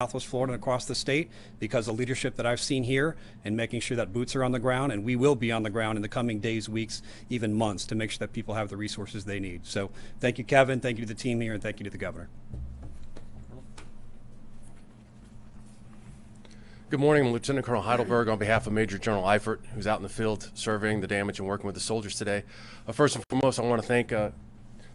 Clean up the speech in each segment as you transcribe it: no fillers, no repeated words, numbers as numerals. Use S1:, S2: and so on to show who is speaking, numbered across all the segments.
S1: Southwest Florida and across the state because of the leadership that I've seen here and making sure that boots are on the ground, and we will be on the ground in the coming days, weeks, even months to make sure that people have the resources they need. So thank you, Kevin. Thank you to the team here, and thank you to the governor.
S2: Good morning. I'm Lieutenant Colonel Heidelberg on behalf of Major General Eifert, who's out in the field surveying the damage and working with the soldiers today. First and foremost, I want to thank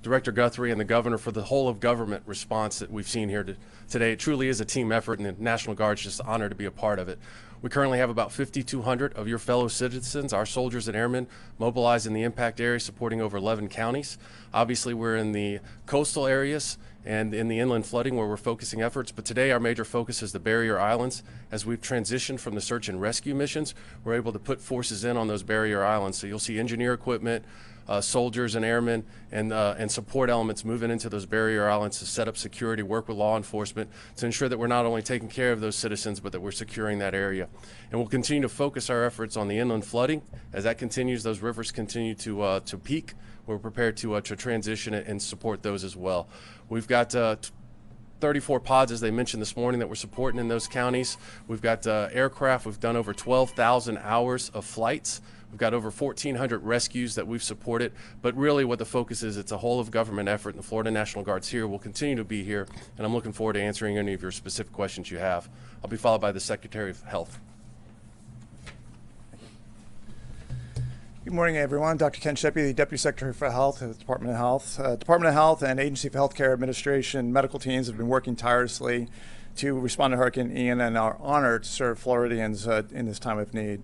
S2: Director Guthrie and the governor for the whole of government response that we've seen here today. It truly is a team effort, and the National Guard's just honored to be a part of it. We currently have about 5,200 of your fellow citizens, our soldiers and airmen, mobilized in the impact area, supporting over 11 counties. Obviously, we're in the coastal areas and in the inland flooding where we're focusing efforts, but today our major focus is the barrier islands. As we've transitioned from the search and rescue missions, we're able to put forces in on those barrier islands. So you'll see engineer equipment, soldiers and airmen, and support elements moving into those barrier islands to set up security, work with law enforcement to ensure that we're not only taking care of those citizens, but that we're securing that area. And we'll continue to focus our efforts on the inland flooding. As that continues, those rivers continue to peak. We're prepared to transition it and support those as well. We've got 34 pods, as they mentioned this morning, that we're supporting in those counties. We've got aircraft. We've done over 12,000 hours of flights. We've got over 1,400 rescues that we've supported, but really what the focus is, it's a whole of government effort, and the Florida National Guard's here. We'll continue to be here, and I'm looking forward to answering any of your specific questions you have. I'll be followed by the Secretary of Health.
S3: Good morning, everyone. Dr. Ken Sheppy, the Deputy Secretary for Health at the Department of Health. Department of Health and Agency for Healthcare Administration medical teams have been working tirelessly to respond to Hurricane Ian and are honored to serve Floridians in this time of need.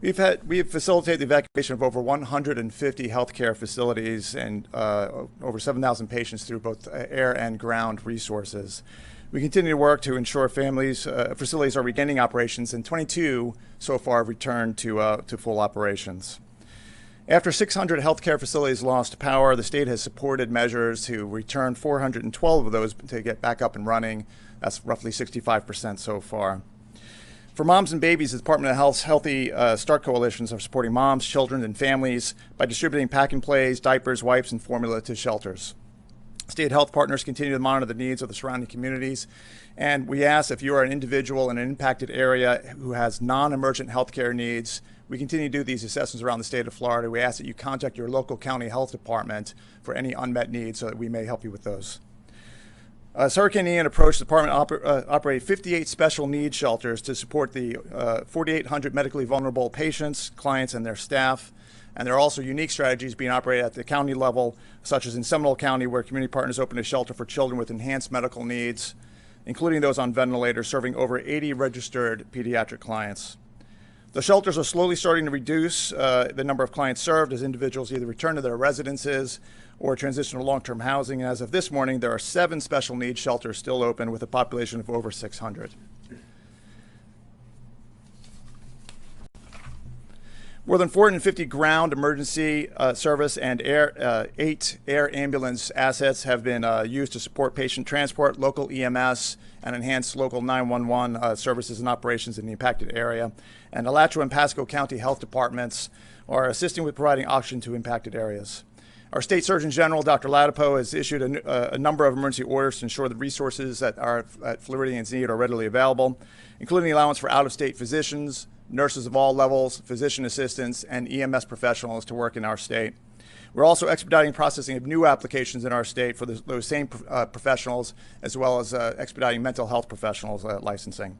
S3: We have facilitated the evacuation of over 150 healthcare facilities and over 7,000 patients through both air and ground resources. We continue to work to ensure facilities are regaining operations, and 22 so far have returned to full operations. After 600 healthcare facilities lost power, the state has supported measures to return 412 of those to get back up and running. That's roughly 65% so far. For moms and babies, the Department of Health's Healthy Start coalitions are supporting moms, children, and families by distributing pack and plays, diapers, wipes, and formula to shelters. State health partners continue to monitor the needs of the surrounding communities, and we ask if you are an individual in an impacted area who has non-emergent healthcare needs. We continue to do these assessments around the state of Florida. We ask that you contact your local county health department for any unmet needs so that we may help you with those. As Hurricane Ian approached, the department operated 58 special needs shelters to support the 4,800 medically vulnerable patients, clients, and their staff. And there are also unique strategies being operated at the county level, such as in Seminole County, where community partners opened a shelter for children with enhanced medical needs, including those on ventilators, serving over 80 registered pediatric clients. The shelters are slowly starting to reduce the number of clients served as individuals either return to their residences or transition to long-term housing. And as of this morning, there are 7 special needs shelters still open with a population of over 600. More than 450 ground emergency service and 8 air ambulance assets have been used to support patient transport, local EMS, and enhance local 911 services and operations in the impacted area. And Alachua and Pasco County Health Departments are assisting with providing oxygen to impacted areas. Our State Surgeon General, Dr. Ladapo, has issued a number of emergency orders to ensure the resources that Floridians need are readily available, including the allowance for out-of-state physicians, nurses of all levels, physician assistants, and EMS professionals to work in our state. We're also expediting processing of new applications in our state for those same professionals, as well as expediting mental health professionals licensing.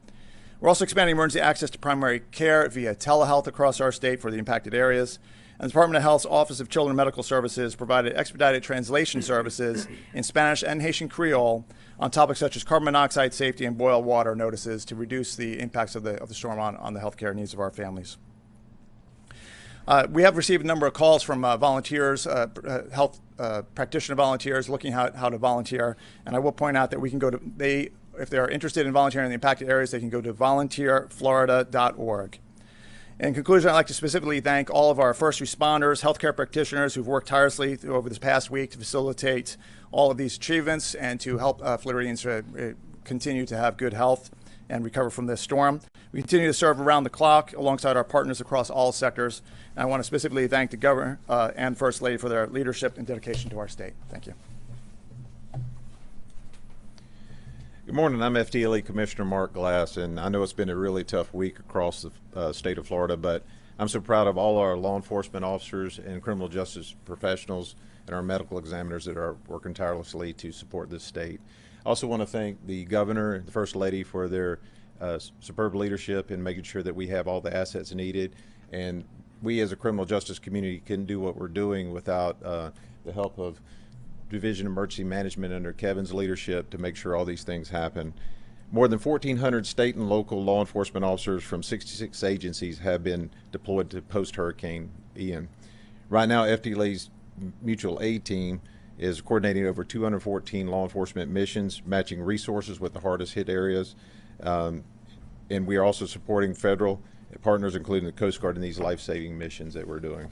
S3: We're also expanding emergency access to primary care via telehealth across our state for the impacted areas. And the Department of Health's Office of Children Medical Services provided expedited translation services in Spanish and Haitian Creole on topics such as carbon monoxide safety and boil water notices to reduce the impacts of the storm on the healthcare needs of our families. We have received a number of calls from volunteers, health practitioner volunteers looking how to volunteer. And I will point out that we can go to, if they are interested in volunteering in the impacted areas, they can go to volunteerflorida.org. In conclusion, I'd like to specifically thank all of our first responders, healthcare practitioners who've worked tirelessly over this past week to facilitate all of these achievements and to help Floridians continue to have good health and recover from this storm. We continue to serve around the clock alongside our partners across all sectors. And I want to specifically thank the Governor and First Lady for their leadership and dedication to our state. Thank you.
S4: Good morning. I'm FTLE Commissioner Mark Glass, and I know it's been a really tough week across the state of Florida, but I'm so proud of all our law enforcement officers and criminal justice professionals and our medical examiners that are working tirelessly to support this state. I also want to thank the governor and the First Lady for their superb leadership in making sure that we have all the assets needed, and we as a criminal justice community couldn't do what we're doing without the help of Division of Emergency Management under Kevin's leadership to make sure all these things happen. More than 1,400 state and local law enforcement officers from 66 agencies have been deployed to post-Hurricane Ian. Right now, FDLE's mutual aid team is coordinating over 214 law enforcement missions, matching resources with the hardest hit areas, and we are also supporting federal partners, including the Coast Guard, in these life-saving missions that we're doing.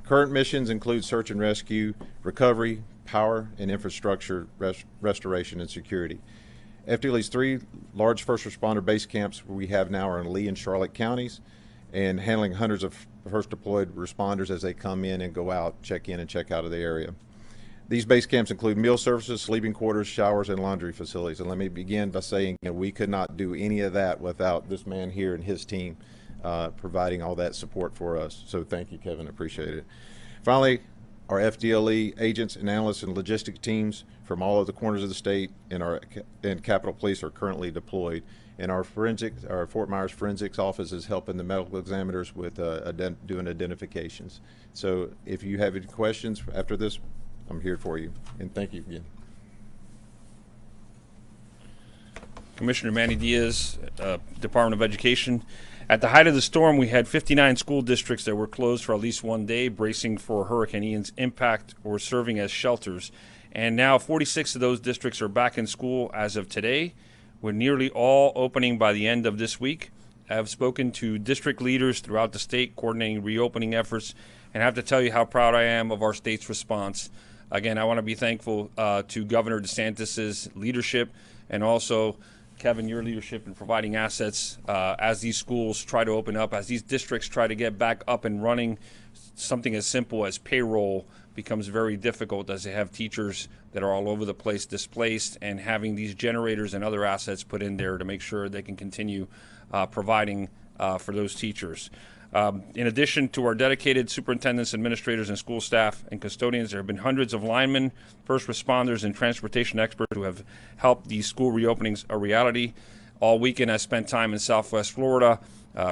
S4: Current missions include search and rescue, recovery, power and infrastructure restoration and security. FDLE's 3 large first responder base camps we have now are in Lee and Charlotte counties, and handling hundreds of first deployed responders as they come in and go out, check in and check out of the area. These base camps include meal services, sleeping quarters, showers, and laundry facilities. And let me begin by saying, we could not do any of that without this man here and his team providing all that support for us. So thank you, Kevin. Appreciate it. Finally, our FDLE agents and analysts and logistic teams from all of the corners of the state and Capitol Police are currently deployed. And our Fort Myers forensics office is helping the medical examiners with doing identifications. So if you have any questions after this, I'm here for you. And thank you again.
S5: Commissioner Manny Diaz, Department of Education. At the height of the storm, we had 59 school districts that were closed for at least one day, bracing for Hurricane Ian's impact or serving as shelters. And now 46 of those districts are back in school as of today, with nearly all opening by the end of this week. I have spoken to district leaders throughout the state coordinating reopening efforts, and I have to tell you how proud I am of our state's response. Again, I want to be thankful to Governor DeSantis's leadership, and also Kevin, your leadership in providing assets as these schools try to open up, as these districts try to get back up and running. Something as simple as payroll becomes very difficult as they have teachers that are all over the place displaced, and having these generators and other assets put in there to make sure they can continue providing for those teachers. In addition to our dedicated superintendents, administrators, and school staff and custodians, there have been hundreds of linemen, first responders, and transportation experts who have helped these school reopenings a reality. All weekend I spent time in Southwest Florida,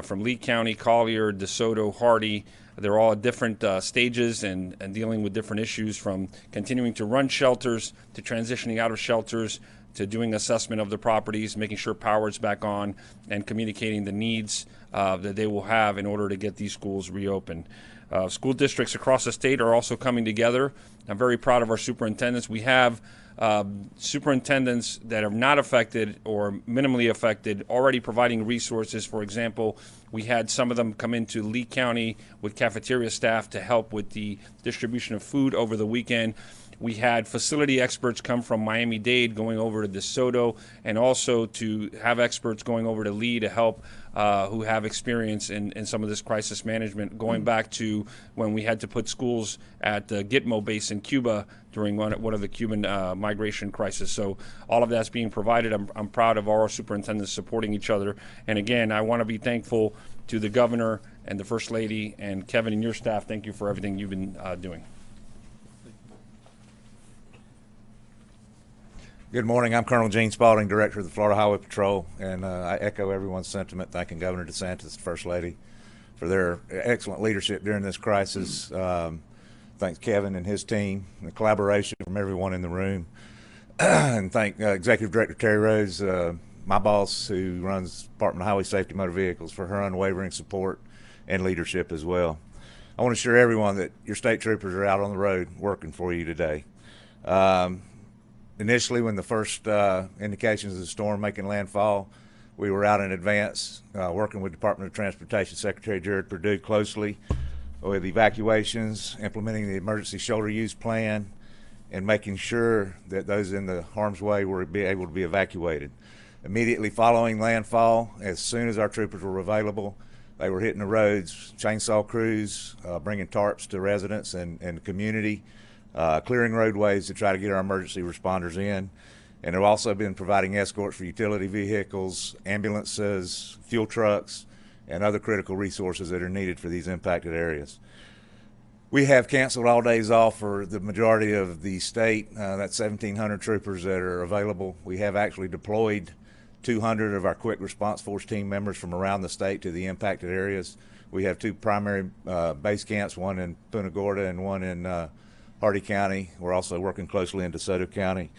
S5: from Lee County, Collier, DeSoto, Hardy. They're all at different stages and dealing with different issues, from continuing to run shelters to transitioning out of shelters to doing assessment of the properties, making sure power is back on, and communicating the needs that they will have in order to get these schools reopened. School districts across the state are also coming together. I'm very proud of our superintendents. We have superintendents that are not affected or minimally affected already providing resources. For example, we had some of them come into Lee County with cafeteria staff to help with the distribution of food over the weekend. We had facility experts come from Miami-Dade going over to DeSoto, and also to have experts going over to Lee to help who have experience in some of this crisis management, going back to when we had to put schools at the Gitmo base in Cuba during one of the Cuban migration crisis. So all of that's being provided. I'm proud of all our superintendents supporting each other. And again, I want to be thankful to the governor and the First Lady and Kevin and your staff. Thank you for everything you've been doing.
S6: Good morning. I'm Colonel Gene Spalding, Director of the Florida Highway Patrol, and I echo everyone's sentiment thanking Governor DeSantis, the First Lady, for their excellent leadership during this crisis. Thanks Kevin and his team, and the collaboration from everyone in the room. And thank Executive Director Terry Rose, my boss, who runs Department of Highway Safety Motor Vehicles, for her unwavering support and leadership as well. I want to assure everyone that your state troopers are out on the road working for you today. Initially, when the first indications of the storm making landfall, we were out in advance, working with Department of Transportation Secretary Jared Perdue closely with evacuations, implementing the emergency shoulder use plan, and making sure that those in the harm's way were able to be evacuated. Immediately following landfall, as soon as our troopers were available, they were hitting the roads, chainsaw crews, bringing tarps to residents and the community, clearing roadways to try to get our emergency responders in. And they've also been providing escorts for utility vehicles, ambulances, fuel trucks, and other critical resources that are needed for these impacted areas. We have canceled all days off for the majority of the state. That's 1,700 troopers that are available. We have actually deployed 200 of our quick response force team members from around the state to the impacted areas. We have two primary base camps, one in Punta Gorda and one in Hardy County. We're also working closely in DeSoto County.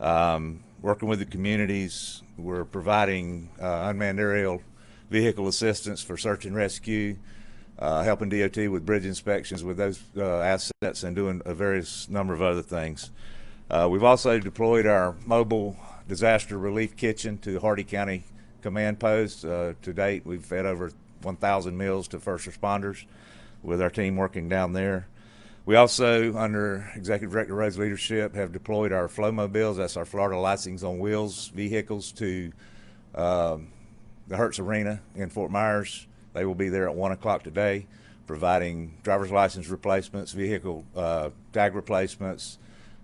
S6: Working with the communities, we're providing unmanned aerial vehicle assistance for search and rescue, helping DOT with bridge inspections with those assets, and doing a various number of other things. We've also deployed our mobile disaster relief kitchen to Hardy County command post. To date, we've fed over 1,000 meals to first responders with our team working down there. We also, under Executive Director Rhodes' leadership, have deployed our Flowmobiles, that's our Florida Licensed on Wheels vehicles, to the Hertz Arena in Fort Myers. They will be there at 1 o'clock today, providing driver's license replacements, vehicle tag replacements,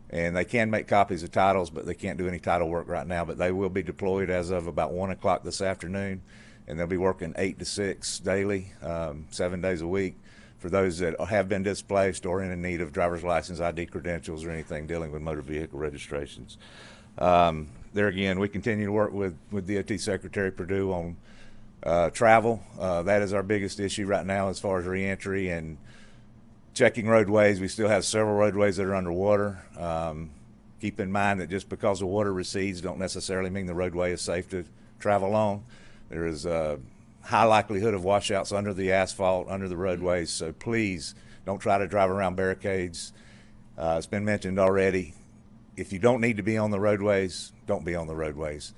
S6: and they can make copies of titles, but they can't do any title work right now. But they will be deployed as of about 1 o'clock this afternoon, and they'll be working 8 to 6 daily, 7 days a week, for those that have been displaced or in need of driver's license, ID credentials, or anything dealing with motor vehicle registrations. There again, we continue to work with DOT Secretary Perdue on travel. That is our biggest issue right now as far as reentry and checking roadways. We still have several roadways that are underwater. Keep in mind that just because the water recedes don't necessarily mean the roadway is safe to travel on. There is a high likelihood of washouts under the asphalt, under the roadways, so please don't try to drive around barricades. It's been mentioned already. If you don't need to be on the roadways, don't be on the roadways.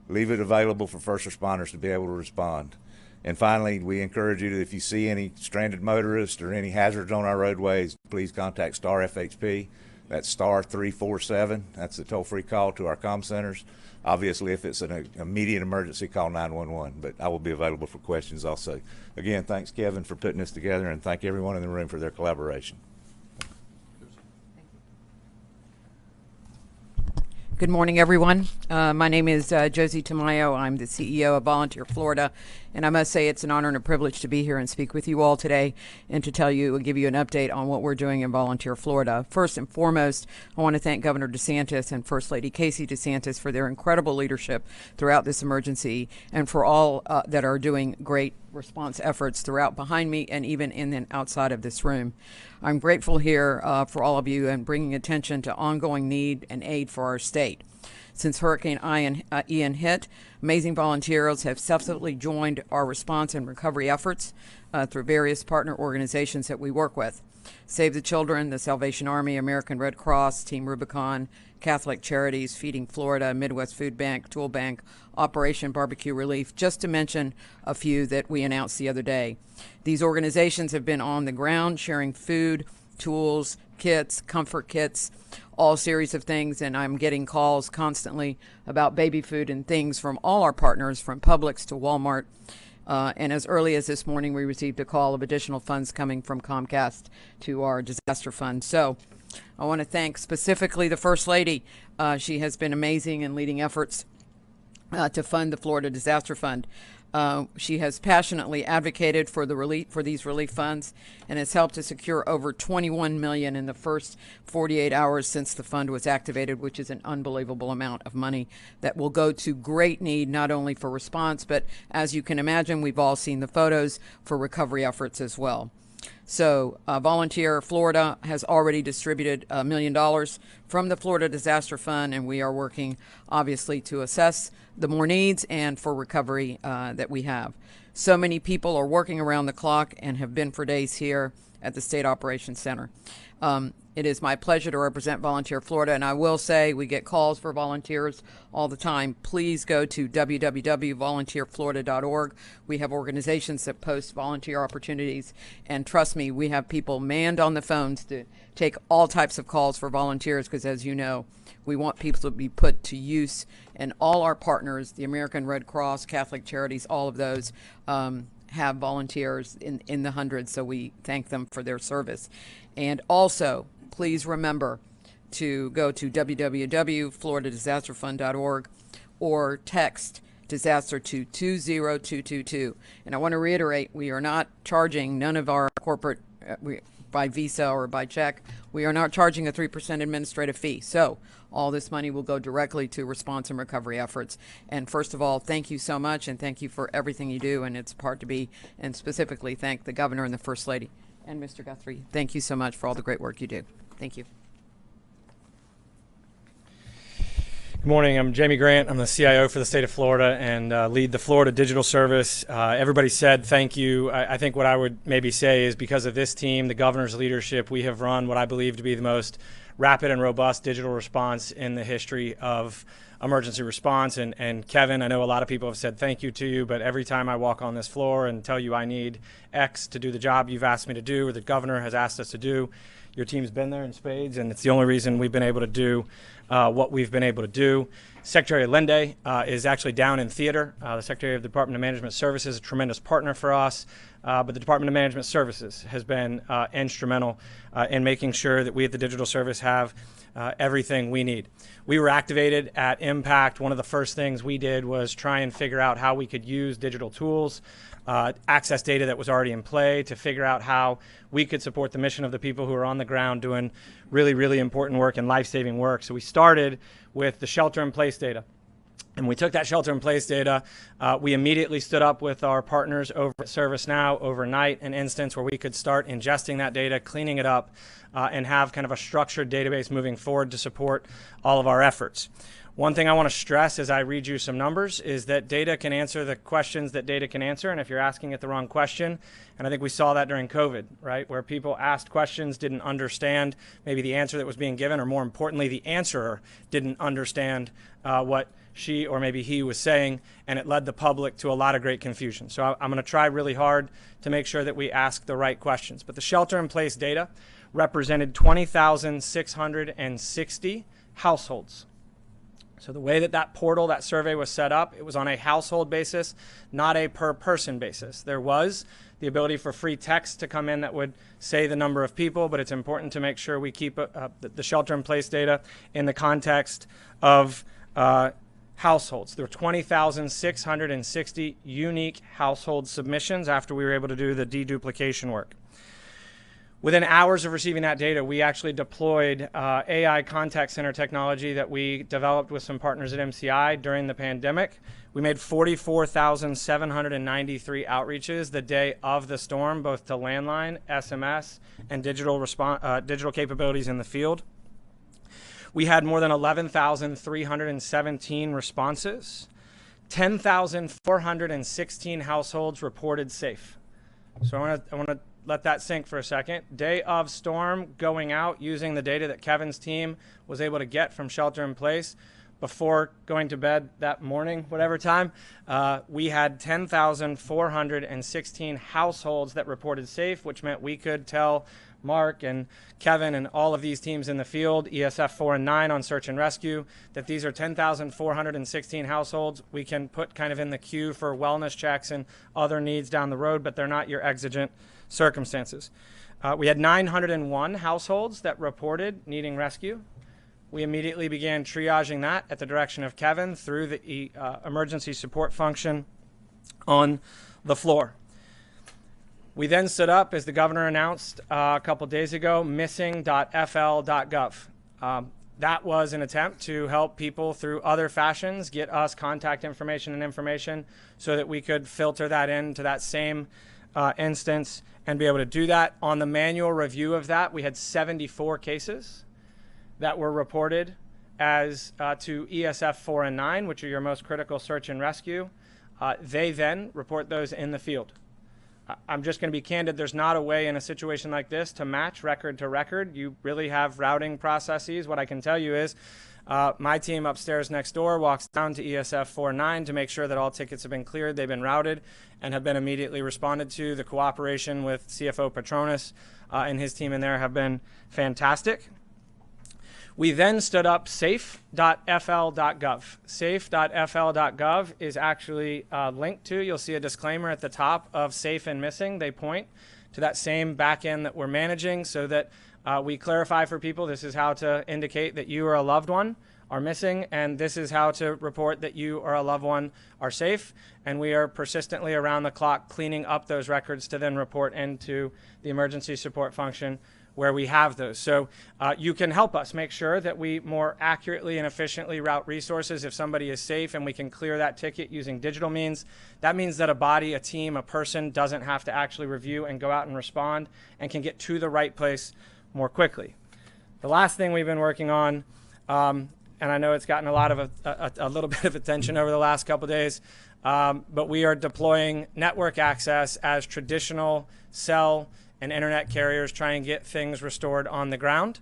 S6: Leave it available for first responders to be able to respond. And finally, we encourage you to, if you see any stranded motorists or any hazards on our roadways, please contact STAR FHP. That's star 347. That's the toll-free call to our comm centers. Obviously, if it's an immediate emergency, call 911, but I will be available for questions also. Again, thanks, Kevin, for putting this together, and thank everyone in the room for their collaboration.
S7: Good morning, everyone. My name is Josie Tamayo. I'm the CEO of Volunteer Florida, and I must say it's an honor and a privilege to be here and speak with you all today and to tell you and give you an update on what we're doing in Volunteer Florida. First and foremost, I want to thank Governor DeSantis and First Lady Casey DeSantis for their incredible leadership throughout this emergency, and for all that are doing great response efforts throughout behind me and even in and outside of this room. I'm grateful here for all of you and bringing attention to ongoing need and aid for our state. Since Hurricane Ian hit, amazing volunteers have subsequently joined our response and recovery efforts through various partner organizations that we work with. Save the Children, the Salvation Army, American Red Cross, Team Rubicon, Catholic Charities, Feeding Florida, Midwest Food Bank, Tool Bank, Operation Barbecue Relief, just to mention a few that we announced the other day. These organizations have been on the ground sharing food, tools, kits, comfort kits, all series of things, and I'm getting calls constantly about baby food and things from all our partners, from Publix to Walmart. And as early as this morning, we received a call of additional funds coming from Comcast to our disaster fund. So I want to thank specifically the First Lady. She has been amazing in leading efforts to fund the Florida Disaster Fund. She has passionately advocated for these relief funds and has helped to secure over $21 million in the first 48 hours since the fund was activated, which is an unbelievable amount of money that will go to great need, not only for response, but as you can imagine, we've all seen the photos, for recovery efforts as well. So Volunteer Florida has already distributed $1 million from the Florida Disaster Fund, and we are working obviously to assess the more needs and for recovery that we have. So many people are working around the clock and have been for days here at the State Operations Center. It is my pleasure to represent Volunteer Florida, and I will say we get calls for volunteers all the time. Please go to www.volunteerflorida.org. We have organizations that post volunteer opportunities, and trust me, we have people manned on the phones to take all types of calls for volunteers, because as you know, we want people to be put to use, and all our partners, the American Red Cross, Catholic Charities, all of those, have volunteers in the hundreds, so we thank them for their service. And also, please remember to go to www.floridadisasterfund.org or text disaster to 20222. And I want to reiterate, we are not charging none of our corporate by Visa or by check. We are not charging a 3% administrative fee. So all this money will go directly to response and recovery efforts. And first of all, thank you so much, and thank you for everything you do. And it's a part to be, and specifically thank the governor and the First Lady. And Mr. Guthrie, thank you so much for all the great work you do. Thank you.
S8: Good morning. I'm Jamie Grant. I'm the CIO for the state of Florida and lead the Florida Digital Service. Everybody said thank you. I think what I would maybe say is because of this team, the governor's leadership, we have run what I believe to be the most rapid and robust digital response in the history of emergency response. And Kevin, I know a lot of people have said thank you to you, but every time I walk on this floor and tell you I need X to do the job you've asked me to do or the governor has asked us to do, your team's been there in spades, and it's the only reason we've been able to do what we've been able to do. Secretary Lende is actually down in theater. The Secretary of the Department of Management Services is a tremendous partner for us, but the Department of Management Services has been instrumental in making sure that we at the Digital Service have everything we need. We were activated at Impact. One of the first things we did was try and figure out how we could use digital tools, access data that was already in play to figure out how we could support the mission of the people who are on the ground doing really, really important work and life-saving work. So we started with the shelter-in-place data. And we took that shelter-in-place data. We immediately stood up with our partners over at ServiceNow overnight, an instance where we could start ingesting that data, cleaning it up, and have kind of a structured database moving forward to support all of our efforts. One thing I want to stress as I read you some numbers is that data can answer the questions that data can answer, and if you're asking it the wrong question, and I think we saw that during COVID, right, where people asked questions, didn't understand maybe the answer that was being given, or more importantly, the answerer didn't understand what she or maybe he was saying, and it led the public to a lot of great confusion. So I'm going to try really hard to make sure that we ask the right questions. But the shelter-in-place data represented 20,660 households. So the way that that portal, that survey was set up, it was on a household basis, not a per person basis. There was the ability for free text to come in that would say the number of people, but it's important to make sure we keep the shelter-in-place data in the context of households. There were 20,660 unique household submissions after we were able to do the deduplication work. Within hours of receiving that data, we actually deployed AI contact center technology that we developed with some partners at MCI during the pandemic. We made 44,793 outreaches the day of the storm, both to landline, SMS, and digital capabilities in the field. We had more than 11,317 responses. 10,416 households reported safe. So I want to let that sink for a second. Day of storm, going out, using the data that Kevin's team was able to get from shelter in place before going to bed that morning, whatever time, we had 10,416 households that reported safe, which meant we could tell Mark and Kevin and all of these teams in the field, ESF 4 and 9 on search and rescue, that these are 10,416 households we can put kind of in the queue for wellness checks and other needs down the road, but they're not your exigent circumstances. We had 901 households that reported needing rescue. We immediately began triaging that at the direction of Kevin through the emergency support function on the floor. We then stood up, as the governor announced a couple days ago, missing.fl.gov. That was an attempt to help people through other fashions get us contact information and information so that we could filter that into that same instance and be able to do that. On the manual review of that, we had 74 cases that were reported as to ESF 4 and 9, which are your most critical search and rescue. They then report those in the field. I'm just going to be candid. There's not a way in a situation like this to match record to record. You really have routing processes. What I can tell you is my team upstairs next door walks down to ESF 4-9 to make sure that all tickets have been cleared, they've been routed, and have been immediately responded to. The cooperation with CFO Petronas and his team in there have been fantastic. We then stood up safe.fl.gov. Safe.fl.gov is actually linked to, you'll see a disclaimer at the top of safe and missing. They point to that same back end that we're managing so that we clarify for people this is how to indicate that you or a loved one are missing, and this is how to report that you or a loved one are safe. And we are persistently around the clock cleaning up those records to then report into the emergency support function where we have those. So you can help us make sure that we more accurately and efficiently route resources if somebody is safe, and we can clear that ticket using digital means. That means that a body, a team, a person doesn't have to actually review and go out and respond, and can get to the right place more quickly. The last thing we've been working on, and I know it's gotten a lot of a little bit of attention over the last couple of days, but we are deploying network access as traditional cell and internet carriers try and get things restored on the ground.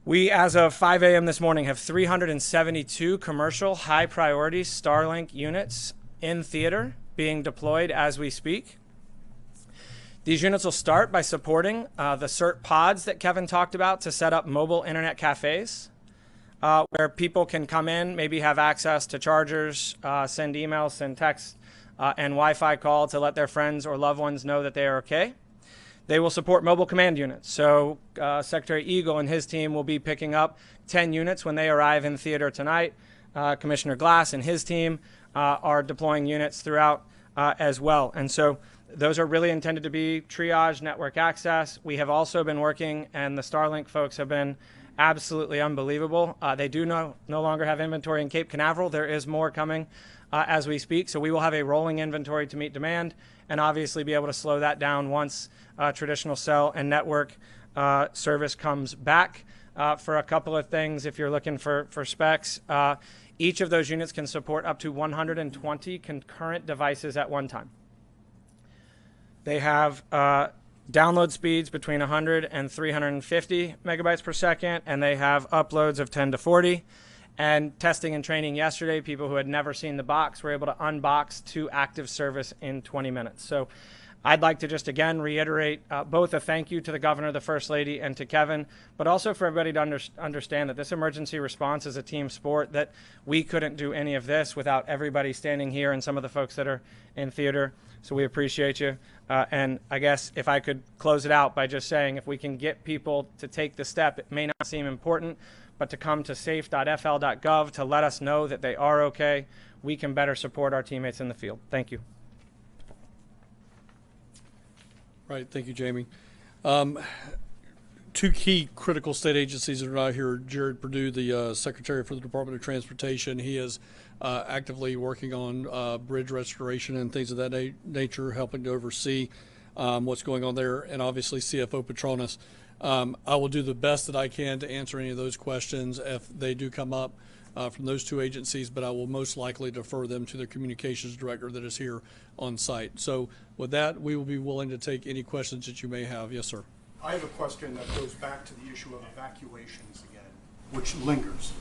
S8: We, as of 5 a.m. this morning, have 372 commercial high-priority Starlink units in theater being deployed as we speak. These units will start by supporting the CERT pods that Kevin talked about to set up mobile internet cafes, where people can come in, maybe have access to chargers, send emails, send texts, and Wi-Fi call to let their friends or loved ones know that they are okay. They will support mobile command units. So Secretary Eagle and his team will be picking up 10 units when they arrive in theater tonight. Commissioner Glass and his team are deploying units throughout as well. And so those are really intended to be triage network access. We have also been working, and the Starlink folks have been absolutely unbelievable. They do no longer have inventory in Cape Canaveral. There is more coming as we speak. So we will have a rolling inventory to meet demand, and obviously be able to slow that down once traditional cell and network service comes back. For a couple of things, if you're looking for specs, each of those units can support up to 120 concurrent devices at one time. They have download speeds between 100 and 350 megabytes per second, and they have uploads of 10 to 40. And testing and training yesterday, people who had never seen the box were able to unbox to active service in 20 minutes. So I'd like to just again reiterate both a thank you to the governor, the first lady, and to Kevin, but also for everybody to understand that this emergency response is a team sport, that we couldn't do any of this without everybody standing here and some of the folks that are in theater. So we appreciate you. And I guess if I could close it out by just saying, if we can get people to take the step, it may not seem important, but to come to safe.fl.gov to let us know that they are okay, we can better support our teammates in the field. Thank you.
S9: Right, thank you, Jamie. Two key critical state agencies that are not here. Jared Perdue, the Secretary for the Department of Transportation, he is actively working on bridge restoration and things of that nature, helping to oversee what's going on there, and obviously CFO Petronas. I will do the best that I can to answer any of those questions if they do come up from those two agencies, but I will most likely defer them to their communications director that is here on site. So with that, we will be willing to take any questions that you may have. Yes, sir.
S10: I have a question that goes back to the issue of evacuations again, which lingers.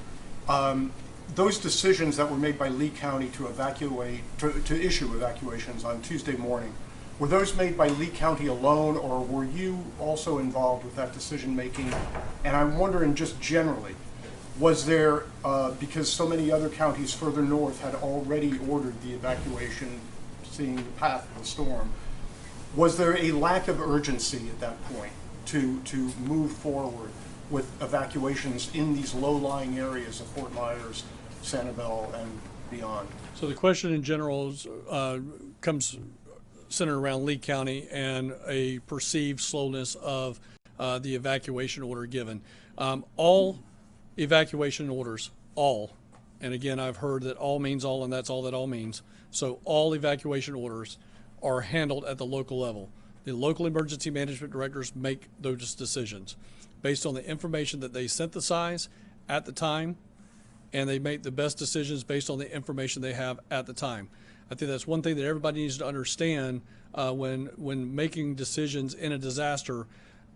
S10: Those decisions that were made by Lee County to evacuate, to issue evacuations on Tuesday morning, were those made by Lee County alone, or were you also involved with that decision making? And I'm wondering just generally, was there, because so many other counties further north had already ordered the evacuation, seeing the path of the storm, was there a lack of urgency at that point to move forward with evacuations in these low-lying areas of Fort Myers, Sanibel, and beyond?
S9: So the question in general is, comes centered around Lee County and a perceived slowness of the evacuation order given. All evacuation orders, all, and again, I've heard that all means all, and that's all that all means. So all evacuation orders are handled at the local level. The local emergency management directors make those decisions based on the information that they synthesize at the time, and they make the best decisions based on the information they have at the time. I think that's one thing that everybody needs to understand when making decisions in a disaster.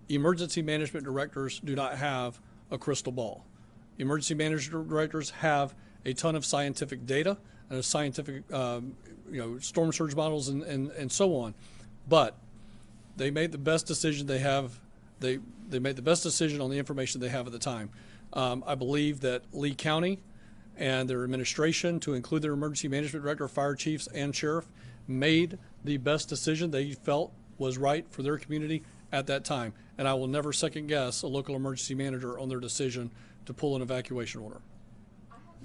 S9: Emergency management directors do not have a crystal ball. Emergency management directors have a ton of scientific data and a scientific, storm surge models and so on, but they made the best decision they have. They made the best decision on the information they have at the time. I believe that Lee County and their administration, to include their emergency management director, fire chiefs, and sheriff, made the best decision they felt was right for their community at that time. And I will never second guess a local emergency manager on their decision to pull an evacuation order.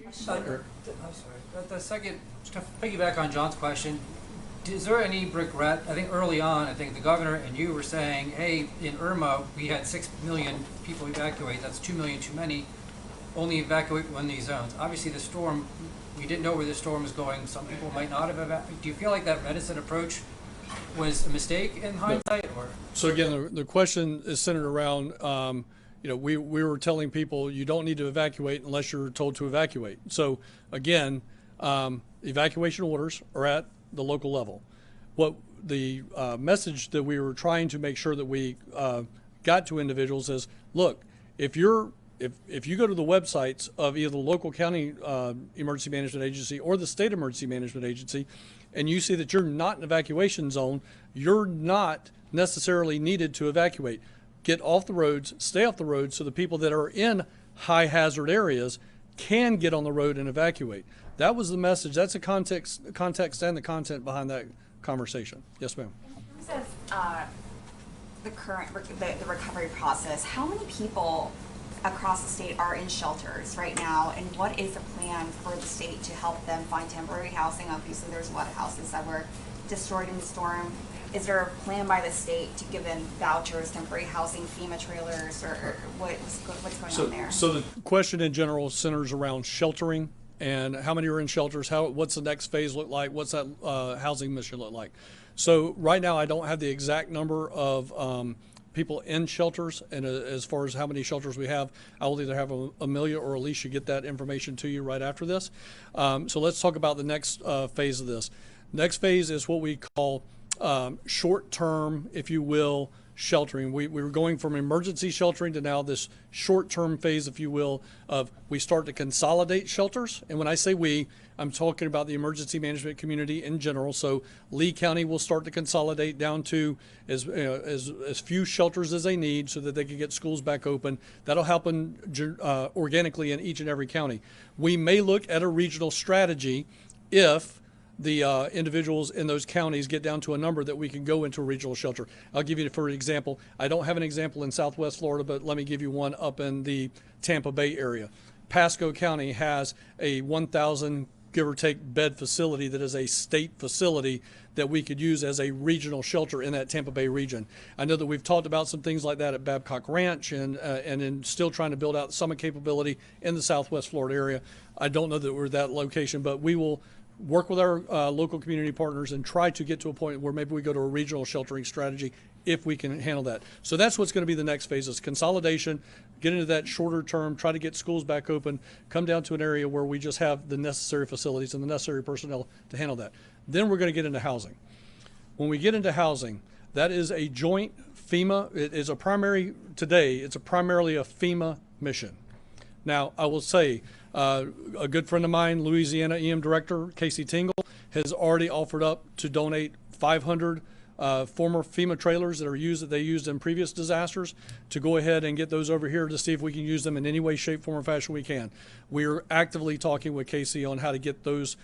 S11: I'm sorry. The second, to piggyback on John's question, is there any regret? I think early on, I think the governor and you were saying, hey, in Irma, we had 6 million people evacuate. That's 2 million too many. Only evacuate when these zones. Obviously, the storm, we didn't know where the storm was going. Some people might not have evacuated. Do you feel like that reticent approach was a mistake in hindsight? Or?
S9: So again, the question is centered around, we were telling people you don't need to evacuate unless you're told to evacuate. So again, evacuation orders are at the local level. What the message that we were trying to make sure that we got to individuals is, look, if you go to the websites of either the local county emergency management agency or the state emergency management agency, and you see that you're not an evacuation zone, you're not necessarily needed to evacuate. Get off the roads, stay off the roads, so the people that are in high hazard areas can get on the road and evacuate. That was the message. That's the context and the content behind that conversation. Yes, ma'am.
S12: In terms of the current the recovery process, how many people across the state are in shelters right now, and what is the plan for the state to help them find temporary housing? Obviously, there's a lot of houses that were destroyed in the storm. Is there a plan by the state to give them vouchers, temporary housing, FEMA trailers, or what's going on there?
S9: So the question in general centers around sheltering and how many are in shelters, what's the next phase look like, what's that housing mission look like. So right now I don't have the exact number of people in shelters, and as far as how many shelters we have, I will either have Amelia or Alicia get that information to you right after this. So let's talk about the next phase of this. Next phase is what we call short-term, if you will, sheltering. We were going from emergency sheltering to now this short-term phase, if you will, of we start to consolidate shelters. And when I say we, I'm talking about the emergency management community in general. So Lee County will start to consolidate down to as few shelters as they need so that they can get schools back open. That'll happen organically in each and every county. We may look at a regional strategy if the individuals in those counties get down to a number that we can go into a regional shelter. I'll give you, for an example, I don't have an example in Southwest Florida, but let me give you one up in the Tampa Bay area. Pasco County has a 1,000, give or take, bed facility that is a state facility that we could use as a regional shelter in that Tampa Bay region. I know that we've talked about some things like that at Babcock Ranch and in still trying to build out some capability in the Southwest Florida area. I don't know that we're at that location, but we will work with our local community partners and try to get to a point where maybe we go to a regional sheltering strategy if we can handle that. So that's what's going to be the next phase is consolidation, get into that shorter term, try to get schools back open, come down to an area where we just have the necessary facilities and the necessary personnel to handle that. Then we're going to get into housing. When we get into housing, that is a joint FEMA, it is a primary, today, it's primarily a FEMA mission. Now, I will say, a good friend of mine, Louisiana EM Director Casey Tingle, has already offered up to donate 500 former FEMA trailers that they used in previous disasters to go ahead and get those over here to see if we can use them in any way, shape, form, or fashion we can. We are actively talking with Casey on how to get those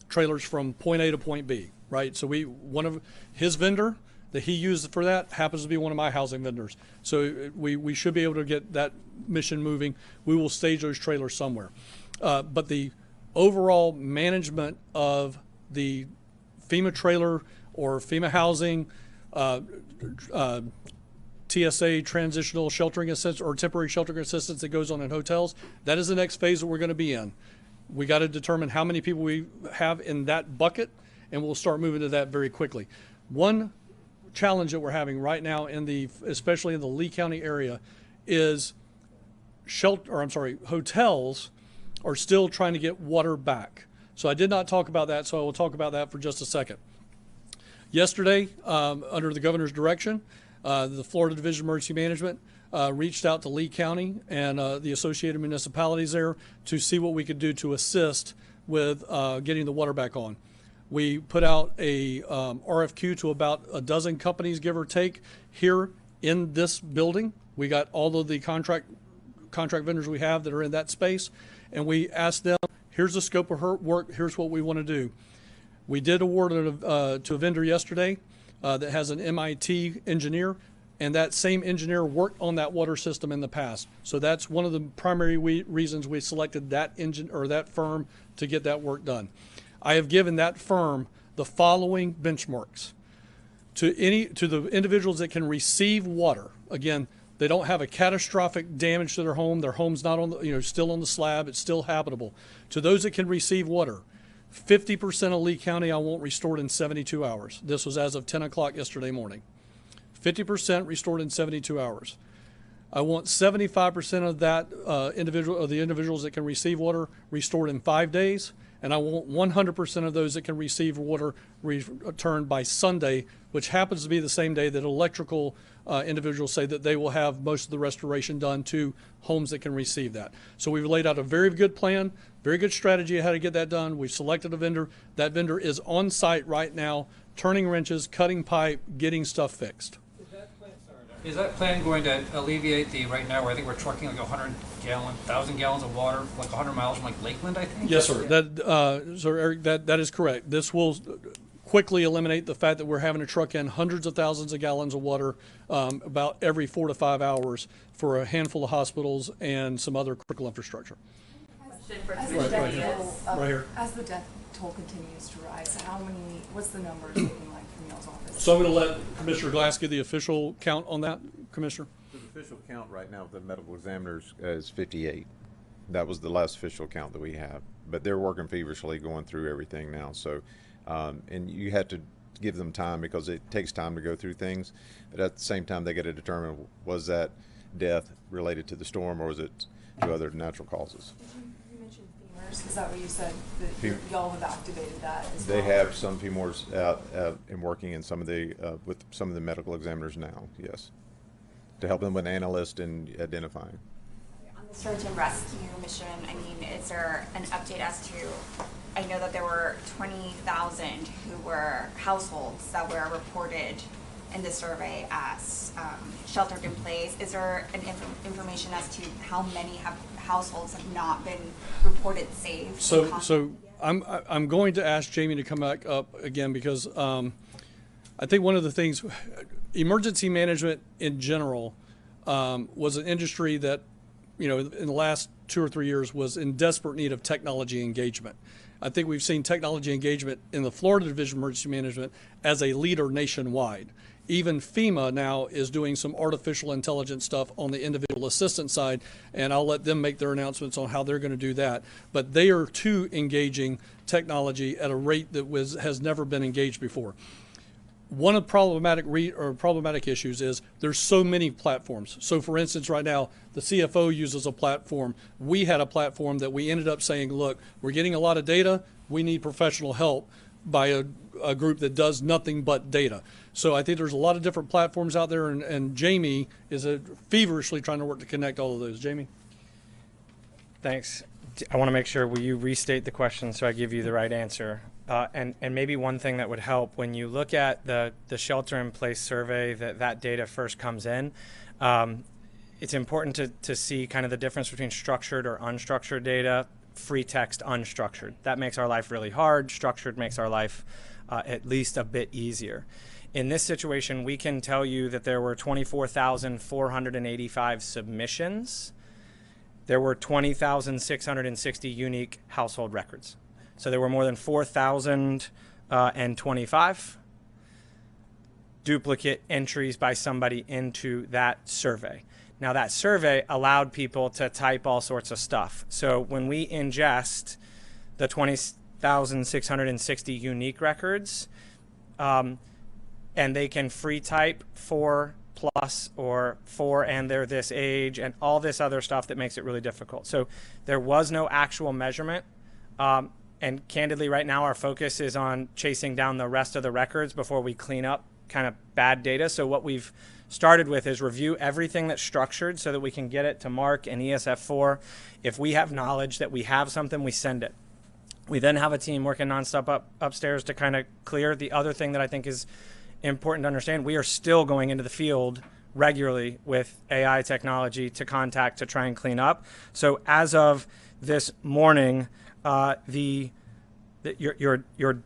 S9: trailers from point A to point B, right? So one of his vendor that he used for that happens to be one of my housing vendors. So we should be able to get that mission moving. We will stage those trailers somewhere. But the overall management of the FEMA trailer or FEMA housing, TSA transitional sheltering assistance or temporary sheltering assistance that goes on in hotels, that is the next phase that we're going to be in. We got to determine how many people we have in that bucket, and we'll start moving to that very quickly. One challenge that we're having right now especially in the Lee County area is hotels are still trying to get water back. So I did not talk about that, so I will talk about that for just a second. Yesterday, under the governor's direction, the Florida Division of Emergency Management reached out to Lee County and the associated municipalities there to see what we could do to assist with getting the water back on. We put out a RFQ to about a dozen companies, give or take, here in this building. We got all of the contract contract vendors we have that are in that space, and we asked them, here's the scope of her work, here's what we want to do. We did award it to a vendor yesterday that has an MIT engineer, and that same engineer worked on that water system in the past. So that's one of the primary reasons we selected that that firm to get that work done. I have given that firm the following benchmarks. To the individuals that can receive water, again, they don't have a catastrophic damage to their home. Their home's not on the, still on the slab. It's still habitable. To those that can receive water, 50% of Lee County I want restored in 72 hours. This was as of 10 o'clock yesterday morning. 50% restored in 72 hours. I want 75% of that the individuals that can receive water restored in 5 days, and I want 100% of those that can receive water returned by Sunday, which happens to be the same day that electrical individuals say that they will have most of the restoration done to homes that can receive that. So we've laid out a very good plan, very good strategy of how to get that done. We've selected a vendor. That vendor is on site right now, turning wrenches, cutting pipe, getting stuff fixed.
S11: Is that plan going to alleviate right now where I think we're trucking like 1,000 gallons of water, like 100 miles from like Lakeland, I think?
S9: Yes, sir. So Eric, that is correct. This will quickly eliminate the fact that we're having to truck in hundreds of thousands of gallons of water about every 4 to 5 hours for a handful of hospitals and some other critical infrastructure. Right here.
S13: As the death toll continues to rise, what's the numbers looking like from y'all's office?
S9: So I'm going to let Commissioner Glass give the official count on that, Commissioner.
S4: The official count right now of the medical examiners is 58. That was the last official count that we have. But they're working feverishly going through everything now. So, and you have to give them time because it takes time to go through things. But at the same time, they got to determine, was that death related to the storm or was it to other natural causes?
S13: You mentioned femurs. Is that what you said? That y'all have activated that as
S4: They
S13: well?
S4: have some femurs out and working in some of the with some of the medical examiners now. Yes, to help them with analyst and identifying.
S12: On the search and rescue mission, I mean, is there an update as to, I know that there were 20,000 who were households that were reported in the survey as sheltered in place. Is there an information as to how many households have not been reported safe?
S9: So I'm going to ask Jamie to come back up again because I think one of the things, emergency management in general was an industry that, in the last 2 or 3 years was in desperate need of technology engagement. I think we've seen technology engagement in the Florida Division of Emergency Management as a leader nationwide. Even FEMA now is doing some artificial intelligence stuff on the individual assistance side, and I'll let them make their announcements on how they're going to do that. But they are too engaging technology at a rate that has never been engaged before. One of the problematic issues is there's so many platforms. So for instance, right now, the CFO uses a platform. We had a platform that we ended up saying, look, we're getting a lot of data. We need professional help by a group that does nothing but data. So I think there's a lot of different platforms out there, and Jamie is feverishly trying to work to connect all of those. Jamie?
S8: Thanks. I want to make sure, will you restate the question so I give you the right answer? And maybe one thing that would help, when you look at the shelter-in-place survey that data first comes in, it's important to see kind of the difference between structured or unstructured data, free text, unstructured. That makes our life really hard. Structured makes our life at least a bit easier. In this situation, we can tell you that there were 24,485 submissions. There were 20,660 unique household records. So there were more than 4,025 duplicate entries by somebody into that survey. Now that survey allowed people to type all sorts of stuff. So when we ingest the 20,660 unique records, and they can free type 4+ or 4 and they're this age and all this other stuff that makes it really difficult. So there was no actual measurement. And candidly, right now, our focus is on chasing down the rest of the records before we clean up kind of bad data. So what we've started with is review everything that's structured so that we can get it to Mark and ESF4. If we have knowledge that we have something, we send it. We then have a team working nonstop upstairs to kind of clear. The other thing that I think is important to understand, we are still going into the field regularly with AI technology to contact to try and clean up. So as of this morning, your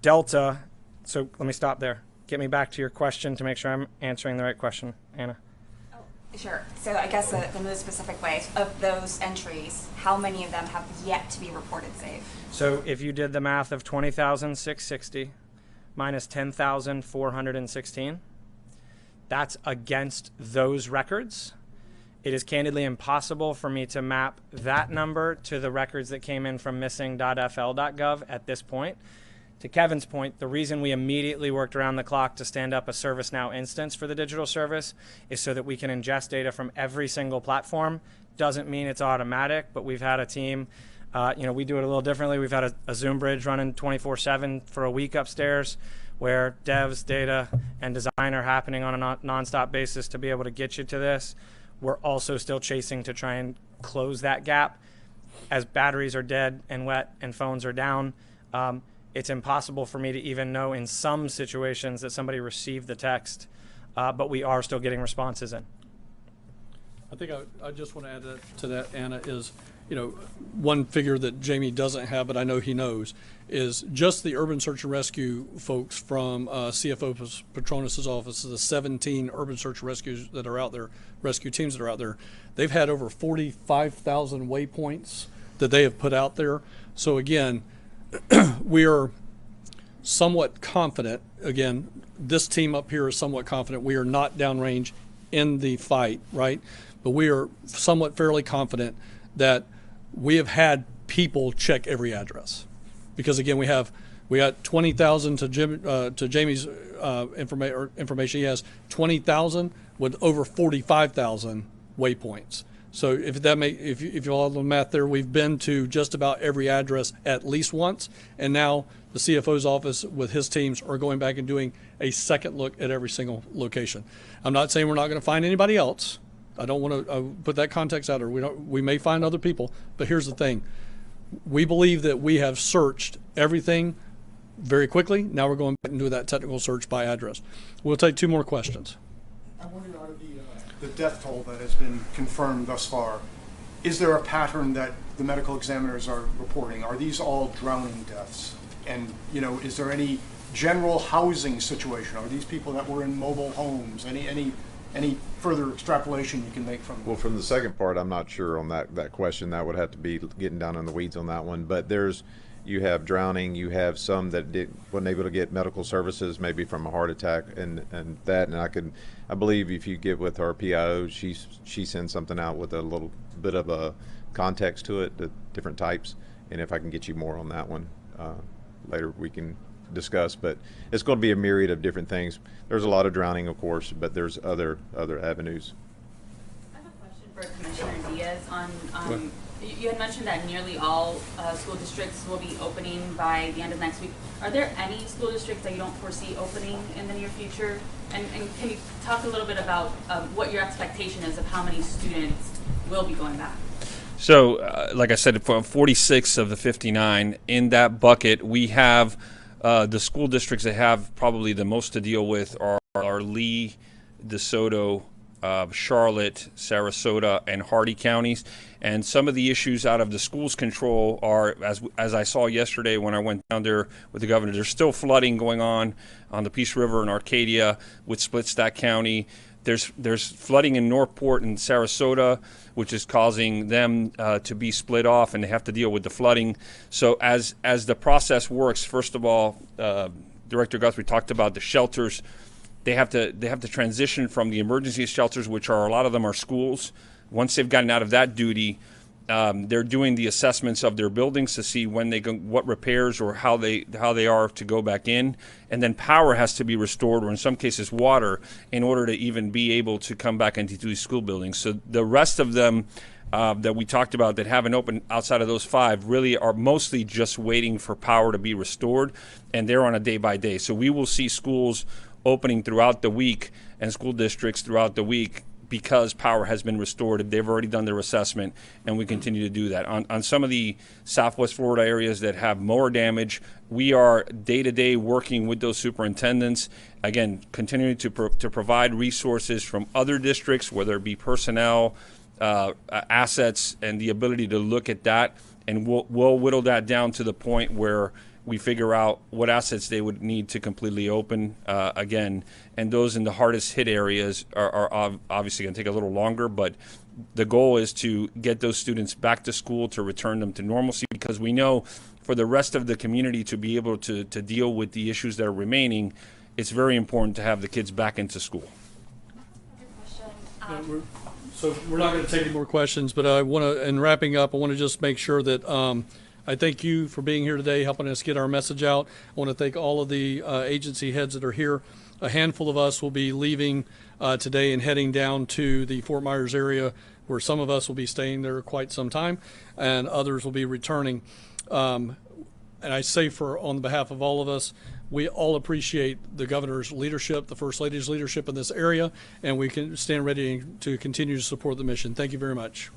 S8: delta. So let me stop there. Get me back to your question to make sure I'm answering the right question, Anna.
S12: Sure. So I guess the most specific way, of those entries, how many of them have yet to be reported safe?
S8: So if you did the math of 20,660 minus 10,416, that's against those records. It is candidly impossible for me to map that number to the records that came in from missing.fl.gov at this point. To Kevin's point, the reason we immediately worked around the clock to stand up a ServiceNow instance for the digital service is so that we can ingest data from every single platform. Doesn't mean it's automatic, but we've had a team, we do it a little differently. We've had a Zoom bridge running 24/7 for a week upstairs where devs, data, and design are happening on a nonstop basis to be able to get you to this. We're also still chasing to try and close that gap. As batteries are dead and wet and phones are down, it's impossible for me to even know in some situations that somebody received the text, but we are still getting responses in.
S9: I think I just want to add to that, Anna, is, one figure that Jamie doesn't have, but I know he knows, is just the urban search and rescue folks from CFO Petronas' office, the 17 urban search and rescues that are out there, rescue teams that are out there. They've had over 45,000 waypoints that they have put out there. So again, we are somewhat confident, again, this team up here is somewhat confident we are not downrange in the fight, right? But we are somewhat fairly confident that we have had people check every address. Because again, we got 20,000 to Jamie's information. He has 20,000 with over 45,000 waypoints. So if you follow the math there, we've been to just about every address at least once, and now the CFO's office with his teams are going back and doing a second look at every single location. I'm not saying we're not going to find anybody else. I don't want to put that context out there. We may find other people, but here's the thing. We believe that we have searched everything very quickly. Now we're going back and do that technical search by address. We'll take 2 more questions.
S10: I wonder, out of the death toll that has been confirmed thus far, is there a pattern that the medical examiners are reporting? Are these all drowning deaths? And, is there any general housing situation? Are these people that were in mobile homes? Any further extrapolation you can make from?
S4: Well, from the second part, I'm not sure on that question. That would have to be getting down in the weeds on that one. But you have drowning, you have some that wasn't able to get medical services, maybe from a heart attack, and I believe if you get with our PIO, she sends something out with a little bit of a context to it, the different types, and if I can get you more on that one later, we can discuss. But it's going to be a myriad of different things. There's a lot of drowning, of course, but there's other avenues.
S14: I have a question for Commissioner Diaz on. You had mentioned that nearly all school districts will be opening by the end of next week. Are there any school districts that you don't foresee opening in the near future? And can you talk a little bit about what your expectation is of how many students will be going back?
S5: So, like I said, for 46 of the 59 in that bucket, we have the school districts that have probably the most to deal with are Lee, DeSoto, Charlotte, Sarasota, and Hardy counties. And some of the issues out of the schools control are, as I saw yesterday when I went down there with the governor, there's still flooding going on the Peace River in Arcadia with Split-Stack County. There's flooding in Northport and Sarasota, which is causing them to be split off, and they have to deal with the flooding. So as the process works, first of all, Director Guthrie talked about the shelters. They have to transition from the emergency shelters, which are, a lot of them are schools. Once they've gotten out of that duty, they're doing the assessments of their buildings to see when what repairs or how they are to go back in, and then power has to be restored, or in some cases water, in order to even be able to come back into these school buildings. So the rest of them that we talked about that haven't opened outside of those 5 really are mostly just waiting for power to be restored, and they're on a day by day. So we will see schools opening throughout the week and school districts throughout the week because power has been restored. They've already done their assessment, and we continue to do that. On some of the Southwest Florida areas that have more damage, we are day-to-day working with those superintendents, again, continuing to provide resources from other districts, whether it be personnel, assets, and the ability to look at that, and we'll whittle that down to the point where we figure out what assets they would need to completely open again. And those in the hardest hit areas are obviously going to take a little longer, but the goal is to get those students back to school, to return them to normalcy, because we know for the rest of the community to be able to deal with the issues that are remaining, it's very important to have the kids back into school.
S9: So we're not going to take any more questions, but I want to, in wrapping up, I want to just make sure that I thank you for being here today, helping us get our message out. I want to thank all of the agency heads that are here. A handful of us will be leaving today and heading down to the Fort Myers area, where some of us will be staying there quite some time, and others will be returning. And I say on behalf of all of us, we all appreciate the governor's leadership, the First Lady's leadership in this area, and we can stand ready to continue to support the mission. Thank you very much.